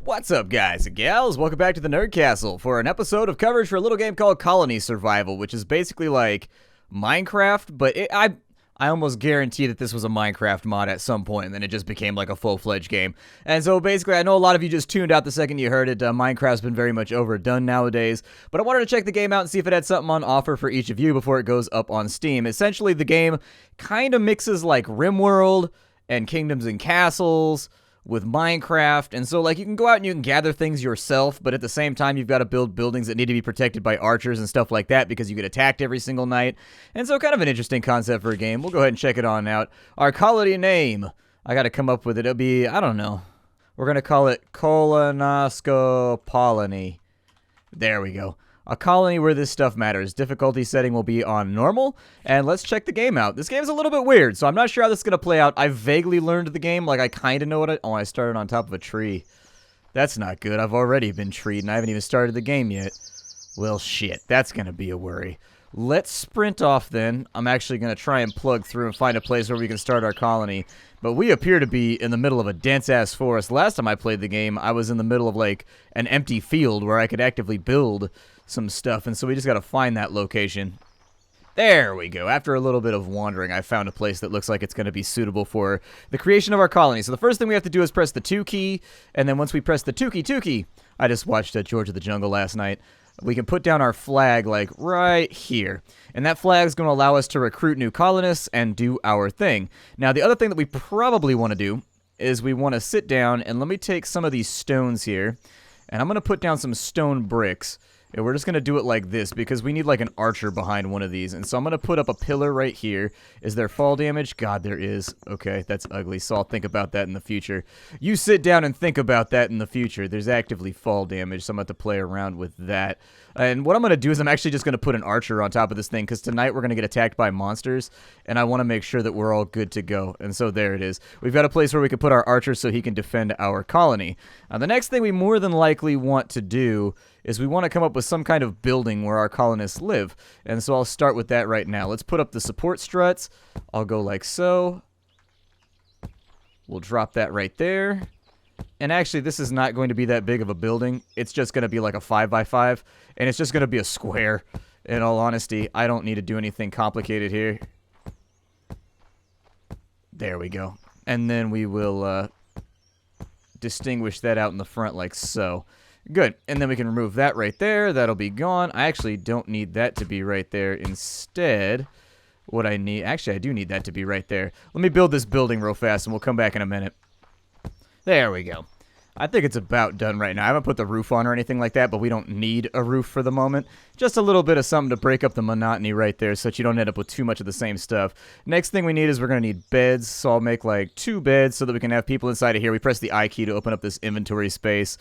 What's up, guys and gals? Welcome back to the Nerd Castle for an episode of coverage for a little game called Colony Survival, which is basically like Minecraft, but I almost guarantee that this was a Minecraft mod at some point, and then it just became like a full-fledged game. And so basically, I know a lot of you just tuned out the second you heard it. Minecraft's been very much overdone nowadays, but I wanted to check the game out and see if it had something on offer for each of you before it goes up on Steam. Essentially, the game kind of mixes like RimWorld and Kingdoms and Castles with Minecraft, and so like you can go out and you can gather things yourself, but at the same time you've got to build buildings that need to be protected by archers and stuff like that because you get attacked every single night. And so kind of an interesting concept for a game. We'll go ahead and check it on out. Our colony name, I got to come up with it. It'll be, I don't know, we're gonna call it Colonoscopolony. There we go. A colony where this stuff matters. Difficulty setting will be on normal, and let's check the game out. This game's a little bit weird, so I'm not sure how this is going to play out. I vaguely learned the game, like I kind of know what I started on top of a tree. That's not good. I've already been treed, and I haven't even started the game yet. Well, shit. That's going to be a worry. Let's sprint off then. I'm actually going to try and plug through and find a place where we can start our colony. But we appear to be in the middle of a dense-ass forest. Last time I played the game, I was in the middle of, like, an empty field where I could actively build some stuff, and so we just got to find that location. There we go. After a little bit of wandering, I found a place that looks like it's going to be suitable for the creation of our colony. So the first thing we have to do is press the 2 key, and then once we press the 2 key, I just watched George of the Jungle last night, we can put down our flag, like, right here. And that flag is going to allow us to recruit new colonists and do our thing. Now, the other thing that we probably want to do is we want to sit down, and let me take some of these stones here, and I'm going to put down some stone bricks. And we're just going to do it like this because we need like an archer behind one of these. And so I'm going to put up a pillar right here. Is there fall damage? God, there is. Okay, that's ugly. So I'll think about that in the future. You sit down and think about that in the future. There's actively fall damage, so I'm going to have to play around with that. And what I'm going to do is I'm actually just going to put an archer on top of this thing because tonight we're going to get attacked by monsters. And I want to make sure that we're all good to go. And so there it is. We've got a place where we can put our archer so he can defend our colony. Now the next thing we more than likely want to do is we want to come up with some kind of building where our colonists live. And so I'll start with that right now. Let's put up the support struts. I'll go like so. We'll drop that right there. And actually, this is not going to be that big of a building. It's just going to be like a 5x5. And it's just going to be a square. In all honesty, I don't need to do anything complicated here. There we go. And then we will distinguish that out in the front like so. Good, and then we can remove that right there. That'll be gone. I actually don't need that to be right there. Instead, what I need... Actually, I do need that to be right there. Let me build this building real fast, and we'll come back in a minute. There we go. I think it's about done right now. I haven't put the roof on or anything like that, but we don't need a roof for the moment. Just a little bit of something to break up the monotony right there so that you don't end up with too much of the same stuff. Next thing we need is we're going to need beds, so I'll make like 2 beds so that we can have people inside of here. We press the I key to open up this inventory space.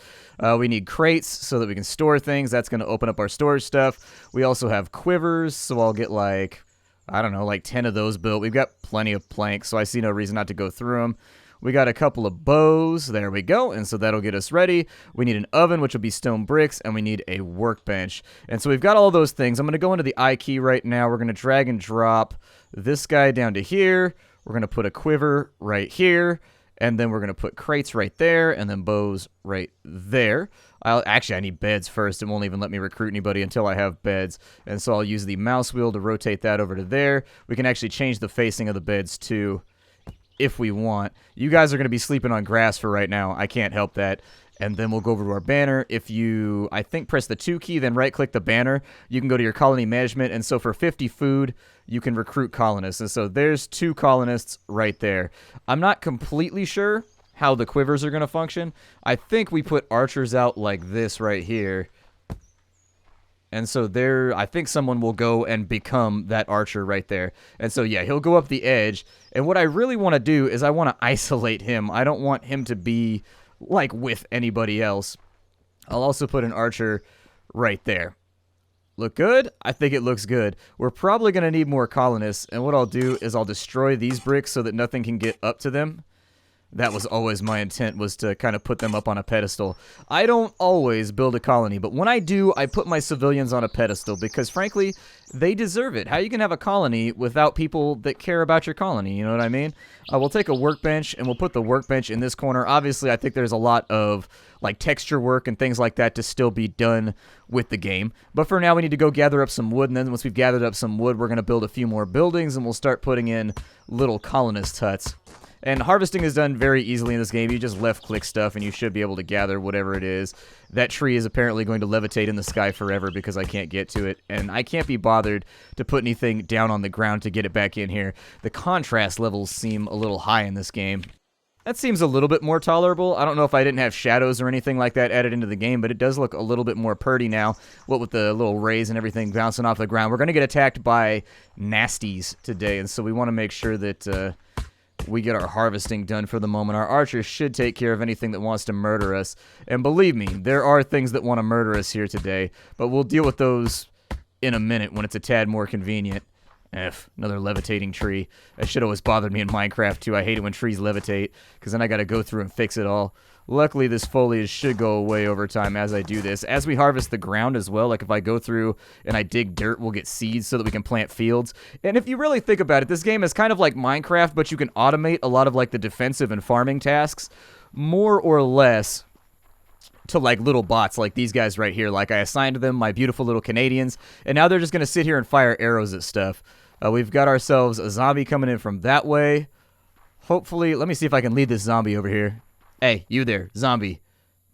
We need crates so that we can store things. That's going to open up our storage stuff. We also have quivers, so I'll get like, I don't know, like 10 of those built. We've got plenty of planks, so I see no reason not to go through them. We got a couple of bows. There we go. And so that'll get us ready. We need an oven, which will be stone bricks, and we need a workbench. And so we've got all those things. I'm going to go into the I key right now. We're going to drag and drop this guy down to here. We're going to put a quiver right here. And then we're going to put crates right there, and then bows right there. Actually, I need beds first. It won't even let me recruit anybody until I have beds. And so I'll use the mouse wheel to rotate that over to there. We can actually change the facing of the beds too, if we want. You guys are going to be sleeping on grass for right now. I can't help that. And then we'll go over to our banner. If you, I think, press the 2 key, then right-click the banner, you can go to your colony management. And so for 50 food, you can recruit colonists. And so there's 2 colonists right there. I'm not completely sure how the quivers are going to function. I think we put archers out like this right here. And so there, I think someone will go and become that archer right there. And so, yeah, he'll go up the edge. And what I really want to do is I want to isolate him. I don't want him to be, like, with anybody else. I'll also put an archer right there. Look good? I think it looks good. We're probably going to need more colonists. And what I'll do is I'll destroy these bricks so that nothing can get up to them. That was always my intent, was to kind of put them up on a pedestal. I don't always build a colony, but when I do, I put my civilians on a pedestal because, frankly, they deserve it. How you can have a colony without people that care about your colony, you know what I mean? We'll take a workbench, and we'll put the workbench in this corner. Obviously, I think there's a lot of, like, texture work and things like that to still be done with the game. But for now, we need to go gather up some wood, and then once we've gathered up some wood, we're going to build a few more buildings, and we'll start putting in little colonist huts. And harvesting is done very easily in this game. You just left-click stuff, and you should be able to gather whatever it is. That tree is apparently going to levitate in the sky forever because I can't get to it. And I can't be bothered to put anything down on the ground to get it back in here. The contrast levels seem a little high in this game. That seems a little bit more tolerable. I don't know if I didn't have shadows or anything like that added into the game, but it does look a little bit more purty now, what with the little rays and everything bouncing off the ground. We're going to get attacked by nasties today, and so we want to make sure that we get our harvesting done for the moment. Our archers should take care of anything that wants to murder us. And believe me, there are things that want to murder us here today, but we'll deal with those in a minute when it's a tad more convenient. Another levitating tree. That shit always bothered me in Minecraft, too. I hate it when trees levitate, because then I gotta go through and fix it all. Luckily, this foliage should go away over time as I do this. As we harvest the ground as well, like if I go through and I dig dirt, we'll get seeds so that we can plant fields. And if you really think about it, this game is kind of like Minecraft, but you can automate a lot of like the defensive and farming tasks more or less to like little bots like these guys right here. Like I assigned them my beautiful little Canadians, and now they're just going to sit here and fire arrows at stuff. We've got ourselves a zombie coming in from that way. Hopefully, let me see if I can lead this zombie over here. Hey, you there, zombie.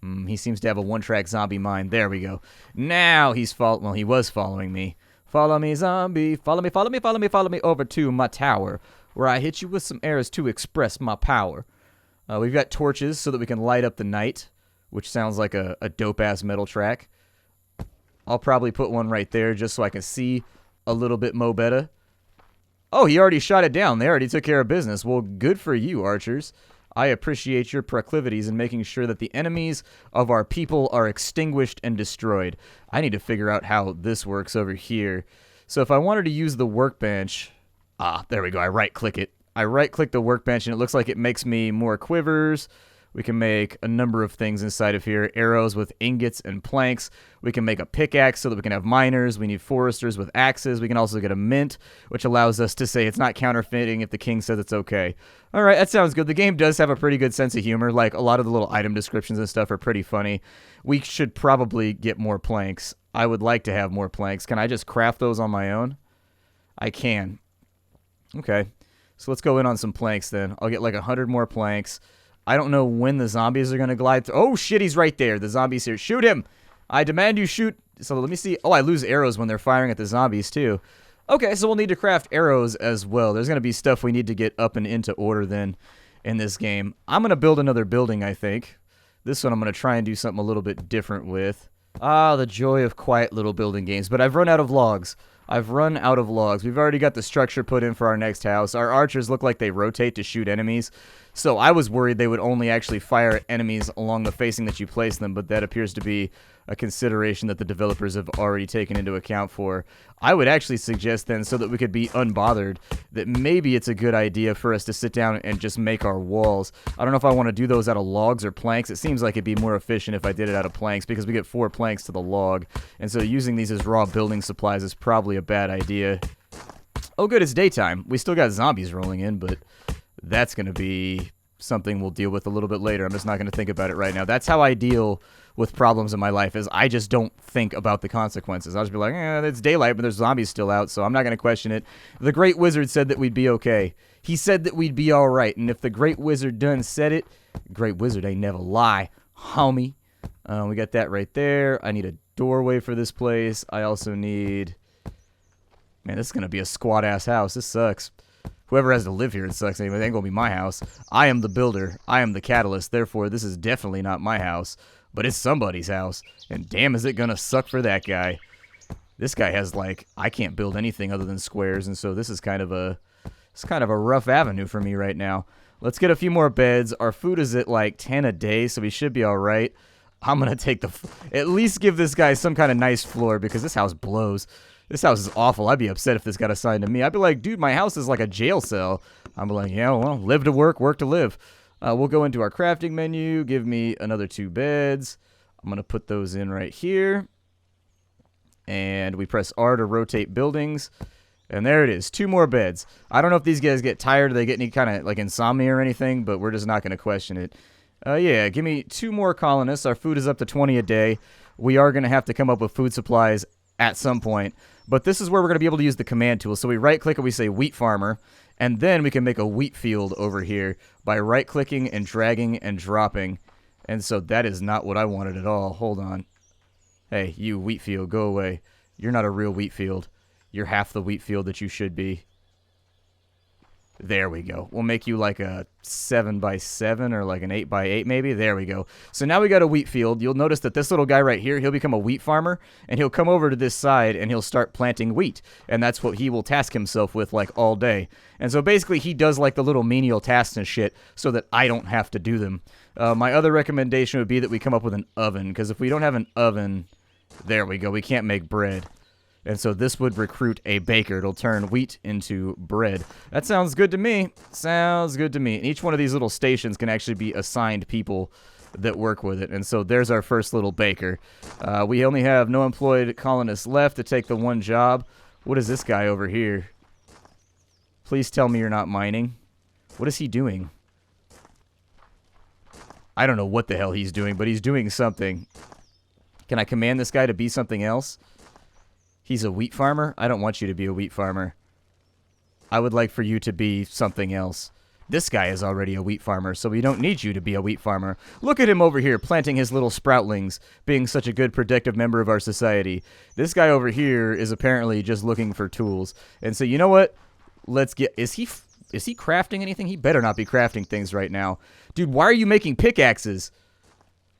He seems to have a one-track zombie mind. There we go. Now he's well, he was following me. Follow me, zombie. Follow me, follow me, follow me, follow me over to my tower, where I hit you with some arrows to express my power. We've got torches so that we can light up the night, which sounds like a dope-ass metal track. I'll probably put one right there just so I can see a little bit mo better. Oh, he already shot it down. They already took care of business. Well, good for you, archers. I appreciate your proclivities in making sure that the enemies of our people are extinguished and destroyed. I need to figure out how this works over here. So if I wanted to use the workbench... there we go. I right-click it. I right-click the workbench, and it looks like it makes me more quivers. We can make a number of things inside of here. Arrows with ingots and planks. We can make a pickaxe so that we can have miners. We need foresters with axes. We can also get a mint, which allows us to say it's not counterfeiting if the king says it's okay. All right, that sounds good. The game does have a pretty good sense of humor. Like, a lot of the little item descriptions and stuff are pretty funny. We should probably get more planks. I would like to have more planks. Can I just craft those on my own? I can. Okay. So let's go in on some planks then. I'll get like 100 more planks. I don't know when the zombies are going to glide through. Oh, shit, he's right there. The zombie's here. Shoot him. I demand you shoot. So let me see. Oh, I lose arrows when they're firing at the zombies, too. Okay, so we'll need to craft arrows as well. There's going to be stuff we need to get up and into order then in this game. I'm going to build another building, I think. This one I'm going to try and do something a little bit different with. Ah, the joy of quiet little building games. But I've run out of logs. I've run out of logs. We've already got the structure put in for our next house. Our archers look like they rotate to shoot enemies. So I was worried they would only actually fire at enemies along the facing that you place them, but that appears to be a consideration that the developers have already taken into account for. I would actually suggest then, so that we could be unbothered, that maybe it's a good idea for us to sit down and just make our walls. I don't know if I want to do those out of logs or planks. It seems like it'd be more efficient if I did it out of planks, because we get 4 planks to the log, and so using these as raw building supplies is probably a bad idea. Oh good, it's daytime. We still got zombies rolling in, but that's going to be something we'll deal with a little bit later. I'm just not going to think about it right now. That's how I deal with problems in my life, is I just don't think about the consequences. I'll just be like, it's daylight, but there's zombies still out, so I'm not going to question it. The Great Wizard said that we'd be okay. He said that we'd be all right, and if the Great Wizard done said it, Great Wizard ain't never lie, homie. We got that right there. I need a doorway for this place. I also need... Man, this is going to be a squat-ass house. This sucks. Whoever has to live here, it sucks anyway. It ain't going to be my house. I am the builder. I am the catalyst. Therefore, this is definitely not my house. But it's somebody's house. And damn, is it going to suck for that guy. This guy has, like, I can't build anything other than squares. And so this is kind of a rough avenue for me right now. Let's get a few more beds. Our food is at, like, 10 a day, so we should be all right. I'm going to take at least give this guy some kind of nice floor, because this house blows. This house is awful. I'd be upset if this got assigned to me. I'd be like, dude, my house is like a jail cell. I'm like, yeah, well, live to work, work to live. We'll go into our crafting menu. Give me another 2 beds. I'm going to put those in right here. And we press R to rotate buildings. And there it is. 2 more beds. I don't know if these guys get tired or they get any kind of like insomnia or anything, but we're just not going to question it. Yeah, give me 2 more colonists. Our food is up to 20 a day. We are going to have to come up with food supplies at some point. But this is where we're going to be able to use the command tool. So we right-click and we say wheat farmer. And then we can make a wheat field over here by right-clicking and dragging and dropping. And so that is not what I wanted at all. Hold on. Hey, you wheat field, go away. You're not a real wheat field. You're half the wheat field that you should be. There we go. We'll make you like a 7x7 or like an 8x8 maybe. There we go. So now we got a wheat field. You'll notice that this little guy right here, he'll become a wheat farmer, and he'll come over to this side and he'll start planting wheat. And that's what he will task himself with like all day. And so basically he does like the little menial tasks and shit so that I don't have to do them. My other recommendation would be that we come up with an oven, because if we don't have an oven, there we go. We can't make bread. And so this would recruit a baker. It'll turn wheat into bread. That sounds good to me. Sounds good to me. And each one of these little stations can actually be assigned people that work with it. And so there's our first little baker. We only have no employed colonists left to take the one job. What is this guy over here? Please tell me you're not mining. What is he doing? I don't know what the hell he's doing, but he's doing something. Can I command this guy to be something else? He's a wheat farmer? I don't want you to be a wheat farmer. I would like for you to be something else. This guy is already a wheat farmer, so we don't need you to be a wheat farmer. Look at him over here, planting his little sproutlings, being such a good productive member of our society. This guy over here is apparently just looking for tools. And so, you know what? Let's get... Is he crafting anything? He better not be crafting things right now. Dude, why are you making pickaxes?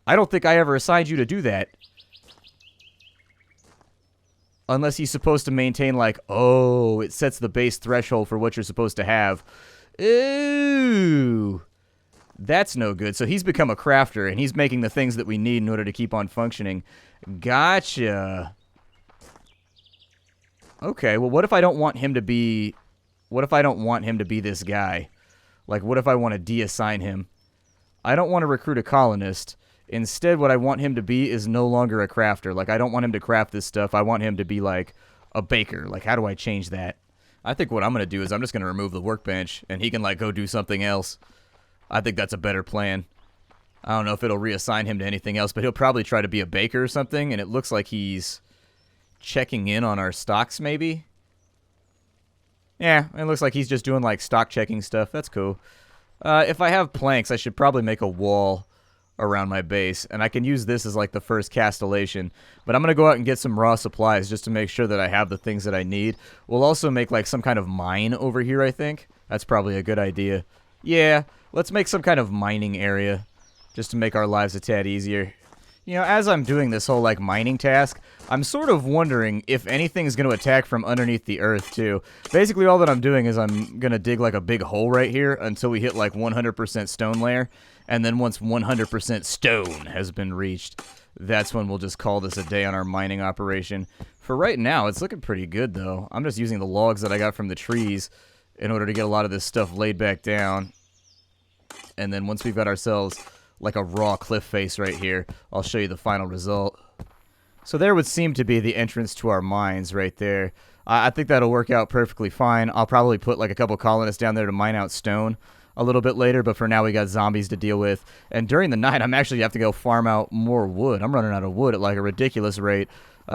I don't think I ever assigned you to do that. Unless he's supposed to maintain, like, oh, it sets the base threshold for what you're supposed to have. Ooh. That's no good. So he's become a crafter, and he's making the things that we need in order to keep on functioning. Gotcha. Okay, well, what if I don't want him to be... What if I don't want him to be this guy? Like, what if I want to de-assign him? I don't want to recruit a colonist. Instead, what I want him to be is no longer a crafter. Like, I don't want him to craft this stuff. I want him to be, like, a baker. Like, how do I change that? I think what I'm going to do is I'm just going to remove the workbench, and he can, like, go do something else. I think that's a better plan. I don't know if it'll reassign him to anything else, but he'll probably try to be a baker or something, and it looks like he's checking in on our stocks, maybe? Yeah, it looks like he's just doing, like, stock checking stuff. That's cool. If I have planks, I should probably make a wall around my base, and I can use this as like the first castellation, but I'm gonna go out and get some raw supplies just to make sure that I have the things that I need. We'll also make like some kind of mine over here. I think that's probably a good idea. Yeah, let's make some kind of mining area just to make our lives a tad easier. You know, as I'm doing this whole like mining task, I'm sort of wondering if anything's going to attack from underneath the earth too. Basically all that I'm doing is I'm going to dig like a big hole right here until we hit like 100% stone layer. And then once 100% stone has been reached, that's when we'll just call this a day on our mining operation. For right now, it's looking pretty good, though. I'm just using the logs that I got from the trees in order to get a lot of this stuff laid back down. And then once we've got ourselves like a raw cliff face right here, I'll show you the final result. So there would seem to be the entrance to our mines right there. I think that'll work out perfectly fine. I'll probably put like a couple colonists down there to mine out stone a little bit later, but for now we got zombies to deal with. And during the night, I'm actually have to go farm out more wood. I'm running out of wood at like a ridiculous rate.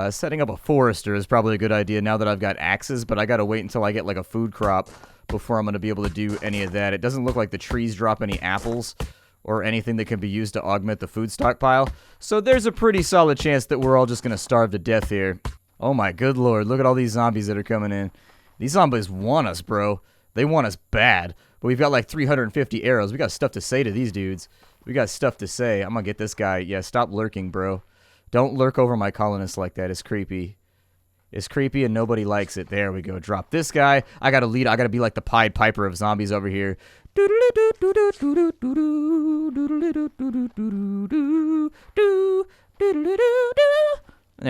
Setting up a forester is probably a good idea now that I've got axes, but I gotta wait until I get like a food crop before I'm gonna be able to do any of that. It doesn't look like the trees drop any apples or anything that can be used to augment the food stockpile. So there's a pretty solid chance that we're all just gonna starve to death here. Oh my good lord, look at all these zombies that are coming in. These zombies want us, bro. They want us bad. But we've got like 350 arrows. We got stuff to say to these dudes. We got stuff to say. I'm gonna get this guy. Yeah, stop lurking, bro. Don't lurk over my colonists like that. It's creepy. It's creepy and nobody likes it. There we go. Drop this guy. I gotta lead. I gotta be like the Pied Piper of zombies over here. There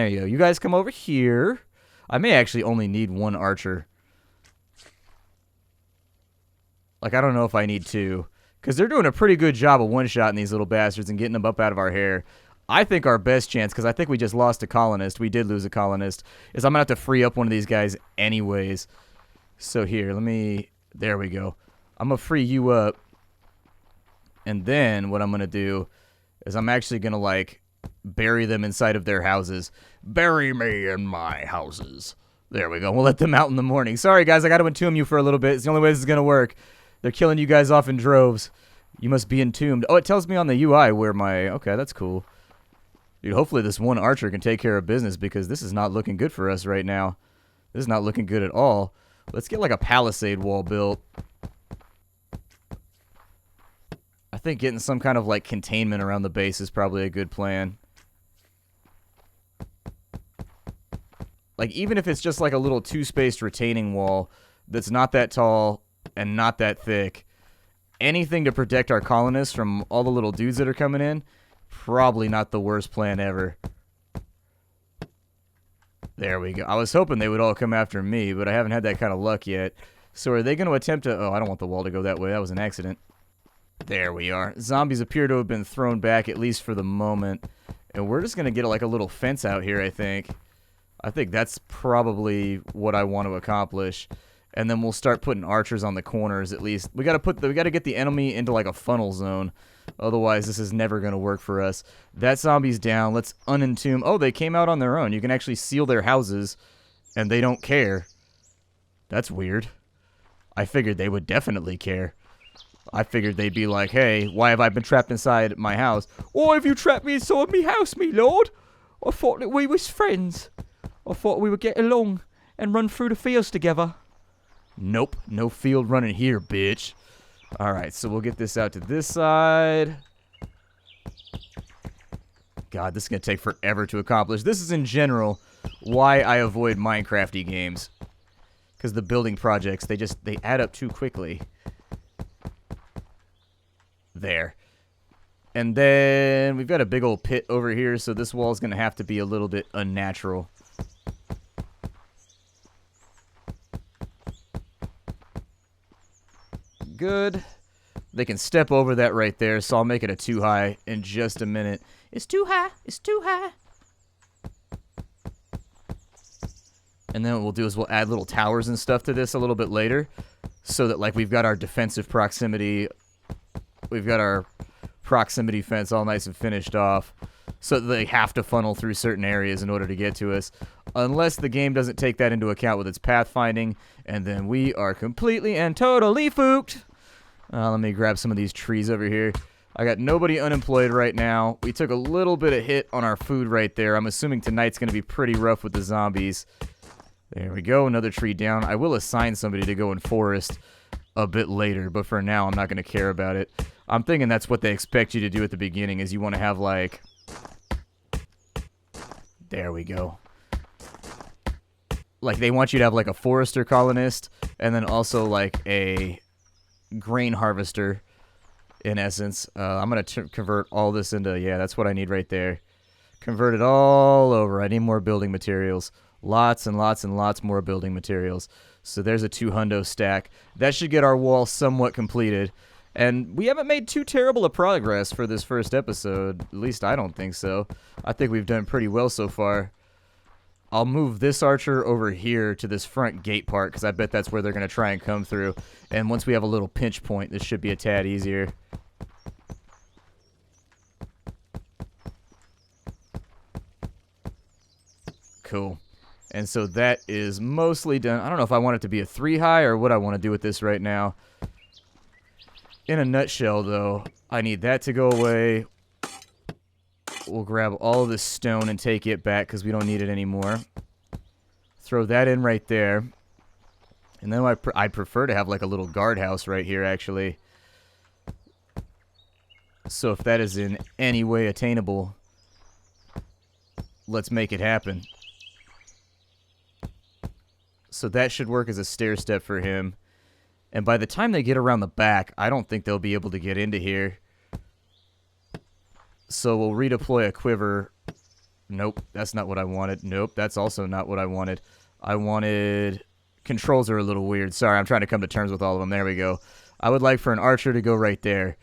you go. You guys come over here. I may actually only need one archer. Like, I don't know if I need two, Because they're doing a pretty good job of one-shotting these little bastards and getting them up out of our hair. I think our best chance, because I think we just lost a colonist. We did lose a colonist. Is I'm going to have to free up one of these guys anyways. So here, let me... There we go. I'm going to free you up. And then what I'm going to do is I'm actually going to, like, bury them inside of their houses. Bury me in my houses. There we go. We'll let them out in the morning. Sorry, guys. I got to entomb you for a little bit. It's the only way this is going to work. They're killing you guys off in droves. You must be entombed. Oh, it tells me on the UI where my... Okay, that's cool. Dude, hopefully this one archer can take care of business because this is not looking good for us right now. This is not looking good at all. Let's get like a palisade wall built. I think getting some kind of like containment around the base is probably a good plan. Like even if it's just like a little two-spaced retaining wall that's not that tall and not that thick, anything to protect our colonists from all the little dudes that are coming in, probably not the worst plan ever. There we go. I was hoping they would all come after me, but I haven't had that kind of luck yet. So are they going to attempt to... Oh, I don't want the wall to go that way. That was an accident. There we are. Zombies appear to have been thrown back, at least for the moment. And we're just going to get like a little fence out here, I think. I think that's probably what I want to accomplish. And then we'll start putting archers on the corners at least. We got to get the enemy into like a funnel zone. Otherwise, this is never going to work for us. That zombie's down. Let's unentomb. Oh, they came out on their own. You can actually seal their houses, and they don't care. That's weird. I figured they would definitely care. I figured they'd be like, hey, why have I been trapped inside my house? Why have you trapped me inside me house, me lord? I thought that we was friends. I thought we would get along and run through the fields together. Nope, no field running here, bitch. Alright, so we'll get this out to this side. God, this is going to take forever to accomplish. This is, in general, why I avoid Minecraft-y games. Because the building projects, they add up too quickly. There. And then we've got a big old pit over here, so this wall is going to have to be a little bit unnatural. Good. They can step over that right there, so I'll make it a too high in just a minute. It's too high. It's too high. And then what we'll do is we'll add little towers and stuff to this a little bit later, so that like we've got our defensive proximity, we've got our proximity fence all nice and finished off, so that they have to funnel through certain areas in order to get to us, unless the game doesn't take that into account with its pathfinding, and then we are completely and totally fooked. Let me grab some of these trees over here. I got nobody unemployed right now. We took a little bit of hit on our food right there. I'm assuming tonight's going to be pretty rough with the zombies. There we go, another tree down. I will assign somebody to go in forest a bit later, but for now I'm not going to care about it. I'm thinking that's what they expect you to do at the beginning, is you want to have like... There we go. Like they want you to have like a forester colonist, and then also like a grain harvester, in essence. I'm going to convert all this into... Yeah, that's what I need right there. Convert it all over. I need more building materials. Lots and lots and lots more building materials. So there's a 200 stack. That should get our wall somewhat completed. And we haven't made too terrible a progress for this first episode. At least I don't think so. I think we've done pretty well so far. I'll move this archer over here to this front gate part, because I bet that's where they're going to try and come through. And once we have a little pinch point, this should be a tad easier. Cool. And so that is mostly done. I don't know if I want it to be a 3 high or what I want to do with this right now. In a nutshell, though, I need that to go away. We'll grab all of this stone and take it back because we don't need it anymore. Throw that in right there. And then I'd prefer to have like a little guardhouse right here, actually. So if that is in any way attainable, let's make it happen. So that should work as a stair step for him. And by the time they get around the back, I don't think they'll be able to get into here. So we'll redeploy a quiver. Nope, that's not what I wanted. Nope, that's also not what I wanted. I wanted... Controls are a little weird. Sorry, I'm trying to come to terms with all of them. There we go. I would like for an archer to go right there.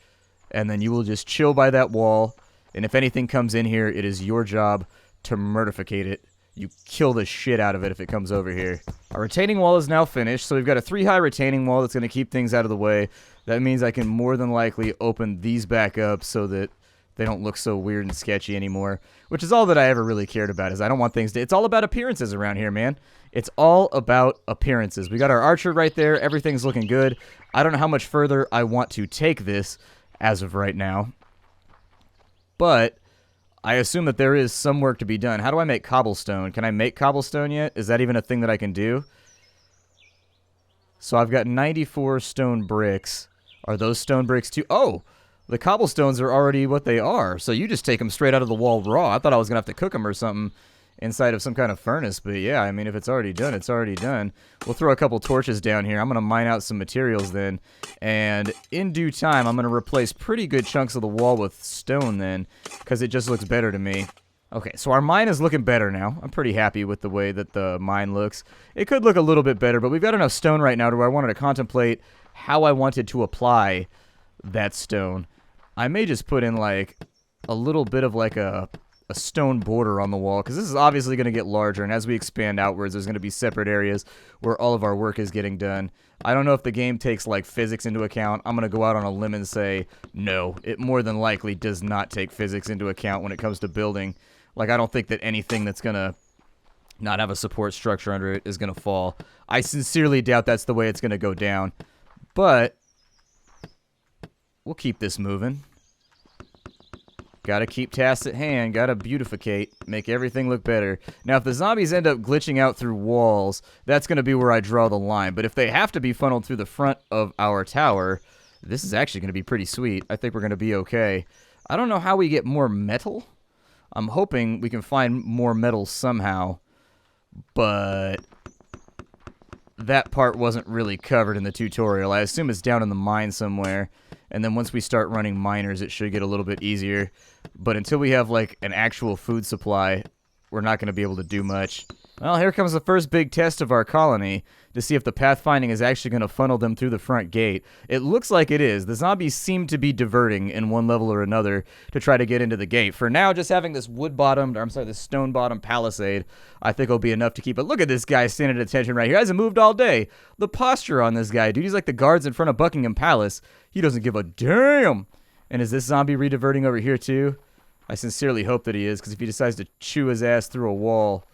And then you will just chill by that wall. And if anything comes in here, it is your job to murdificate it. You kill the shit out of it if it comes over here. Our retaining wall is now finished, so we've got a 3-high retaining wall that's going to keep things out of the way. That means I can more than likely open these back up so that they don't look so weird and sketchy anymore, which is all that I ever really cared about. Is I don't want things to... It's all about appearances around here, man. It's all about appearances. We got our archer right there. Everything's looking good. I don't know how much further I want to take this as of right now, but I assume that there is some work to be done. How do I make cobblestone? Can I make cobblestone yet? Is that even a thing that I can do? So I've got 94 stone bricks. Are those stone bricks too? Oh, the cobblestones are already what they are. So you just take them straight out of the wall raw. I thought I was going to have to cook them or something inside of some kind of furnace. But yeah, I mean, if it's already done, it's already done. We'll throw a couple torches down here. I'm going to mine out some materials then. And in due time, I'm going to replace pretty good chunks of the wall with stone then, because it just looks better to me. Okay, so our mine is looking better now. I'm pretty happy with the way that the mine looks. It could look a little bit better, but we've got enough stone right now to where I wanted to contemplate how I wanted to apply that stone. I may just put in like a little bit of like a stone border on the wall, because this is obviously going to get larger, and as we expand outwards, there's going to be separate areas where all of our work is getting done. I don't know if the game takes like physics into account. I'm going to go out on a limb and say no, it more than likely does not take physics into account when it comes to building. Like, I don't think that anything that's going to not have a support structure under it is going to fall. I sincerely doubt that's the way it's going to go down, but we'll keep this moving. Gotta keep tasks at hand, gotta beautificate, make everything look better. Now, if the zombies end up glitching out through walls, that's gonna be where I draw the line. But if they have to be funneled through the front of our tower, this is actually gonna be pretty sweet. I think we're gonna be okay. I don't know how we get more metal. I'm hoping we can find more metal somehow, but that part wasn't really covered in the tutorial. I assume it's down in the mine somewhere. And then once we start running miners, it should get a little bit easier. But until we have, like, an actual food supply, we're not going to be able to do much. Well, here comes the first big test of our colony to see if the pathfinding is actually going to funnel them through the front gate. It looks like it is. The zombies seem to be diverting in one level or another to try to get into the gate. For now, just having this this stone-bottomed palisade, I think will be enough to keep it. Look at this guy standing at attention right here. He hasn't moved all day. The posture on this guy, dude. He's like the guards in front of Buckingham Palace. He doesn't give a damn. And is this zombie re-diverting over here too? I sincerely hope that he is, because if he decides to chew his ass through a wall,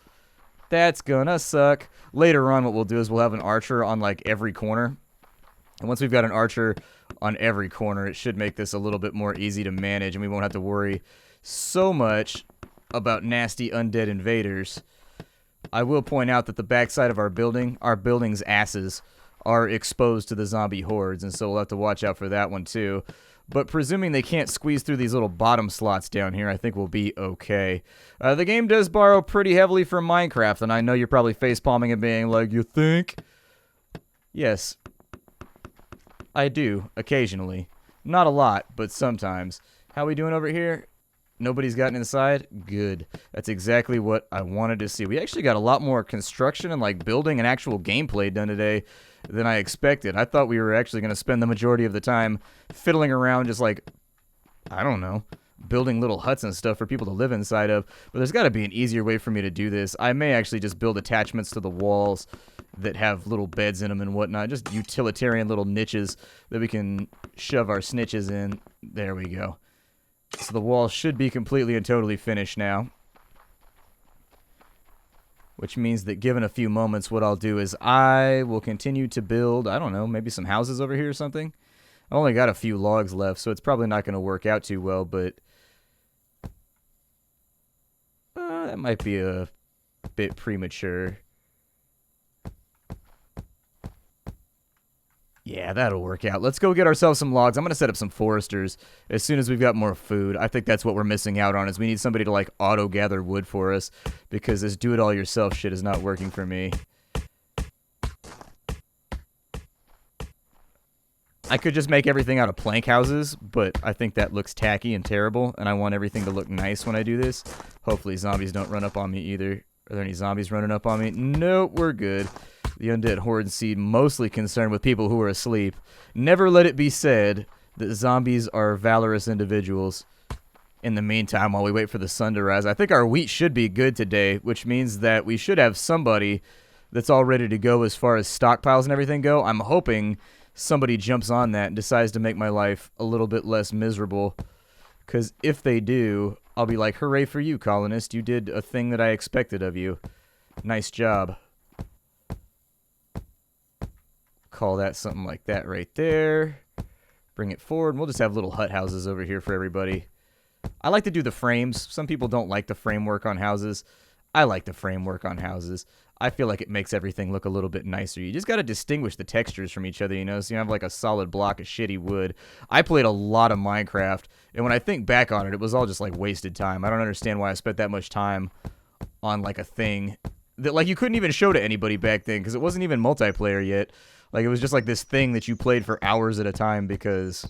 that's gonna suck. Later on, what we'll do is we'll have an archer on, like, every corner. And once we've got an archer on every corner, it should make this a little bit more easy to manage, and we won't have to worry so much about nasty undead invaders. I will point out that the backside of our building's asses are exposed to the zombie hordes, and so we'll have to watch out for that one too. But presuming they can't squeeze through these little bottom slots down here, I think we'll be okay. The game does borrow pretty heavily from Minecraft, and I know you're probably facepalming and being like, you think? Yes, I do, occasionally. Not a lot, but sometimes. How we doing over here? Nobody's gotten inside? Good. That's exactly what I wanted to see. We actually got a lot more construction and, like, building and actual gameplay done today than I expected. I thought we were actually going to spend the majority of the time fiddling around just, like, I don't know, building little huts and stuff for people to live inside of. But there's got to be an easier way for me to do this. I may actually just build attachments to the walls that have little beds in them and whatnot. Just utilitarian little niches that we can shove our snitches in. There we go. So the wall should be completely and totally finished now. Which means that given a few moments, what I'll do is I will continue to build, I don't know, maybe some houses over here or something. I only got a few logs left, so it's probably not going to work out too well, but that might be a bit premature. Yeah, that'll work out. Let's go get ourselves some logs. I'm going to set up some foresters as soon as we've got more food. I think that's what we're missing out on, is we need somebody to, like, auto-gather wood for us, because this do-it-all-yourself shit is not working for me. I could just make everything out of plank houses, but I think that looks tacky and terrible, and I want everything to look nice when I do this. Hopefully zombies don't run up on me either. Are there any zombies running up on me? Nope, we're good. The undead horde seed mostly concerned with people who are asleep. Never let it be said that zombies are valorous individuals. In the meantime, while we wait for the sun to rise, I think our wheat should be good today, which means that we should have somebody that's all ready to go as far as stockpiles and everything go. I'm hoping somebody jumps on that and decides to make my life a little bit less miserable. Because if they do, I'll be like, hooray for you, colonist. You did a thing that I expected of you. Nice job. Call that something like that right there. Bring it forward. And we'll just have little hut houses over here for everybody. I like to do the frames. Some people don't like the framework on houses. I like the framework on houses. I feel like it makes everything look a little bit nicer. You just got to distinguish the textures from each other, you know, so you have like a solid block of shitty wood. I played a lot of Minecraft, and when I think back on it, it was all just like wasted time. I don't understand why I spent that much time on like a thing that like you couldn't even show to anybody back then because it wasn't even multiplayer yet. Like it was just like this thing that you played for hours at a time because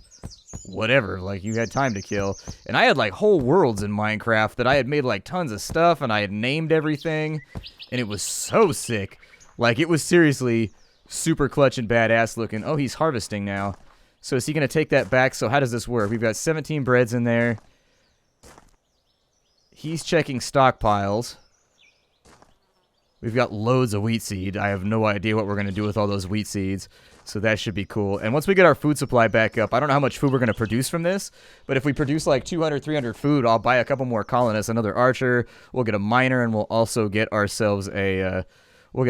whatever, like you had time to kill. And I had like whole worlds in Minecraft that I had made like tons of stuff and I had named everything. And it was so sick. Like, it was seriously super clutch and badass looking. Oh, he's harvesting now. So is he going to take that back? So how does this work? We've got 17 breads in there. He's checking stockpiles. We've got loads of wheat seed. I have no idea what we're going to do with all those wheat seeds. So that should be cool. And once we get our food supply back up, I don't know how much food we're going to produce from this, but if we produce like 200, 300 food, I'll buy a couple more colonists, another archer, we'll get a miner, and we'll also get ourselves a, we'll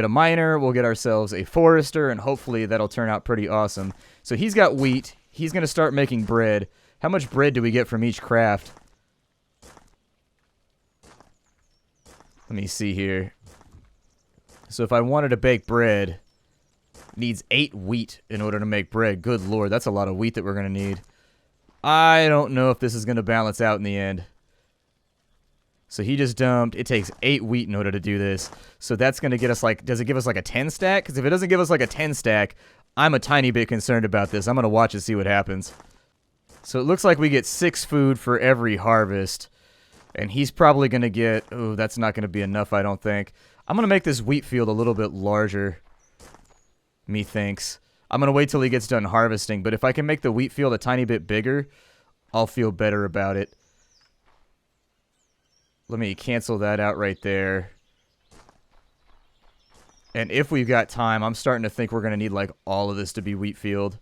get ourselves a forester, and hopefully that'll turn out pretty awesome. So he's got wheat. He's going to start making bread. How much bread do we get from each craft? Let me see here. So if I wanted to bake bread, needs 8 wheat in order to make bread. Good lord, that's a lot of wheat that we're going to need. I don't know if this is going to balance out in the end. So he just dumped. It takes 8 wheat in order to do this. So that's going to get us like, does it give us like a 10 stack? Because if it doesn't give us like a 10 stack, I'm a tiny bit concerned about this. I'm going to watch and see what happens. So it looks like we get 6 food for every harvest. And he's probably going to get, oh, that's not going to be enough, I don't think. I'm going to make this wheat field a little bit larger. Methinks. I'm going to wait till he gets done harvesting, but if I can make the wheat field a tiny bit bigger, I'll feel better about it. Let me cancel that out right there. And if we've got time, I'm starting to think we're going to need like all of this to be wheat field.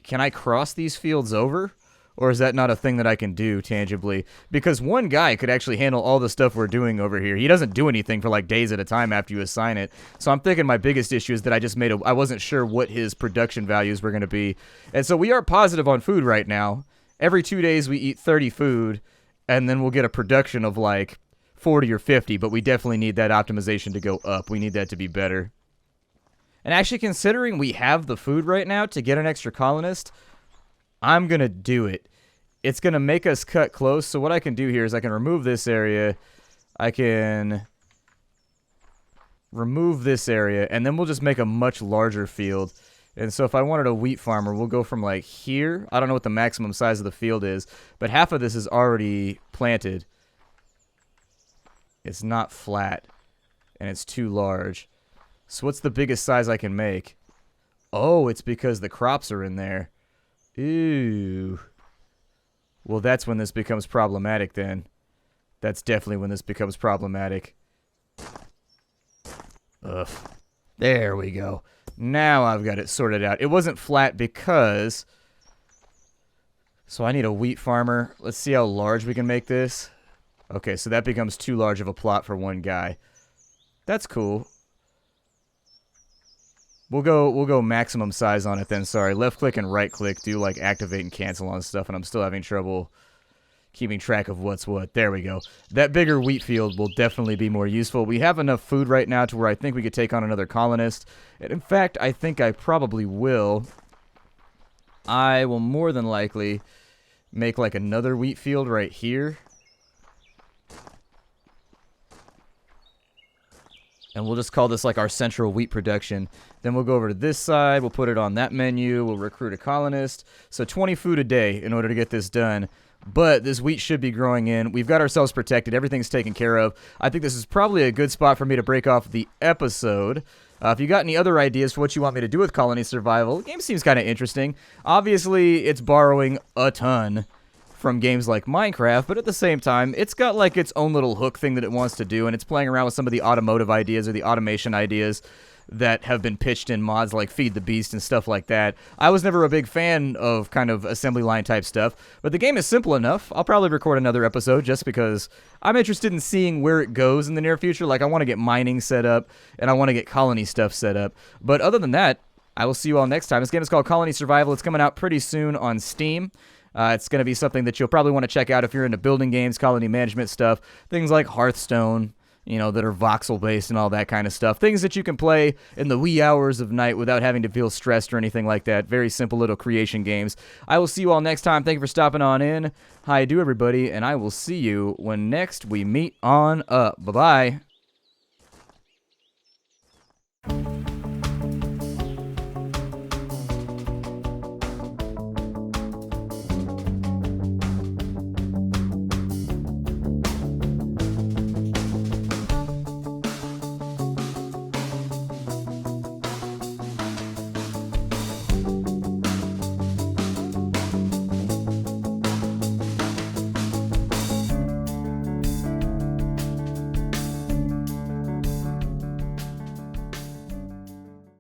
Can I cross these fields over? Or is that not a thing that I can do tangibly? Because one guy could actually handle all the stuff we're doing over here. He doesn't do anything for like days at a time after you assign it. So I'm thinking my biggest issue is that I wasn't sure what his production values were going to be. And so we are positive on food right now. Every 2 days we eat 30 food, and then we'll get a production of like 40 or 50, but we definitely need that optimization to go up. We need that to be better. And actually, considering we have the food right now to get an extra colonist, I'm going to do it. It's going to make us cut close. So what I can do here is I can remove this area. I can remove this area. And then we'll just make a much larger field. And so if I wanted a wheat farmer, we'll go from like here. I don't know what the maximum size of the field is. But half of this is already planted. It's not flat. And it's too large. So what's the biggest size I can make? Oh, it's because the crops are in there. Ooh. Well, that's when this becomes problematic then. That's definitely when this becomes problematic. Ugh. There we go. Now I've got it sorted out. It wasn't flat because... So I need a wheat farmer. Let's see how large we can make this. Okay, so that becomes too large of a plot for one guy. That's cool. We'll go maximum size on it then. Sorry, left click and right click do like activate and cancel on stuff, and I'm still having trouble keeping track of what's what. There we go. That bigger wheat field will definitely be more useful. We have enough food right now to where I think we could take on another colonist. And in fact, I think I probably will. I will more than likely make like another wheat field right here. And we'll just call this like our central wheat production. Then we'll go over to this side. We'll put it on that menu. We'll recruit a colonist. So 20 food a day in order to get this done. but this wheat should be growing in. We've got ourselves protected. Everything's taken care of. I think this is probably a good spot for me to break off the episode. If you got any other ideas for what you want me to do with colony survival, the game seems kind of interesting. Obviously, it's borrowing a ton from games like Minecraft, but at the same time, it's got like its own little hook thing that it wants to do, and it's playing around with some of the automotive ideas or the automation ideas that have been pitched in mods like Feed the Beast and stuff like that. I was never a big fan of kind of assembly line type stuff, but the game is simple enough. I'll probably record another episode just because I'm interested in seeing where it goes in the near future. Like, I want to get mining set up, and I want to get colony stuff set up. But other than that, I will see you all next time. This game is called Colony Survival. It's coming out pretty soon on Steam. It's going to be something that you'll probably want to check out if you're into building games, colony management stuff, things like Hearthstone, that are voxel-based and all that kind of stuff. Things that you can play in the wee hours of night without having to feel stressed or anything like that. Very simple little creation games. I will see you all next time. Thank you for stopping on in. Hi, do everybody, and I will see you when next we meet on up. Bye-bye.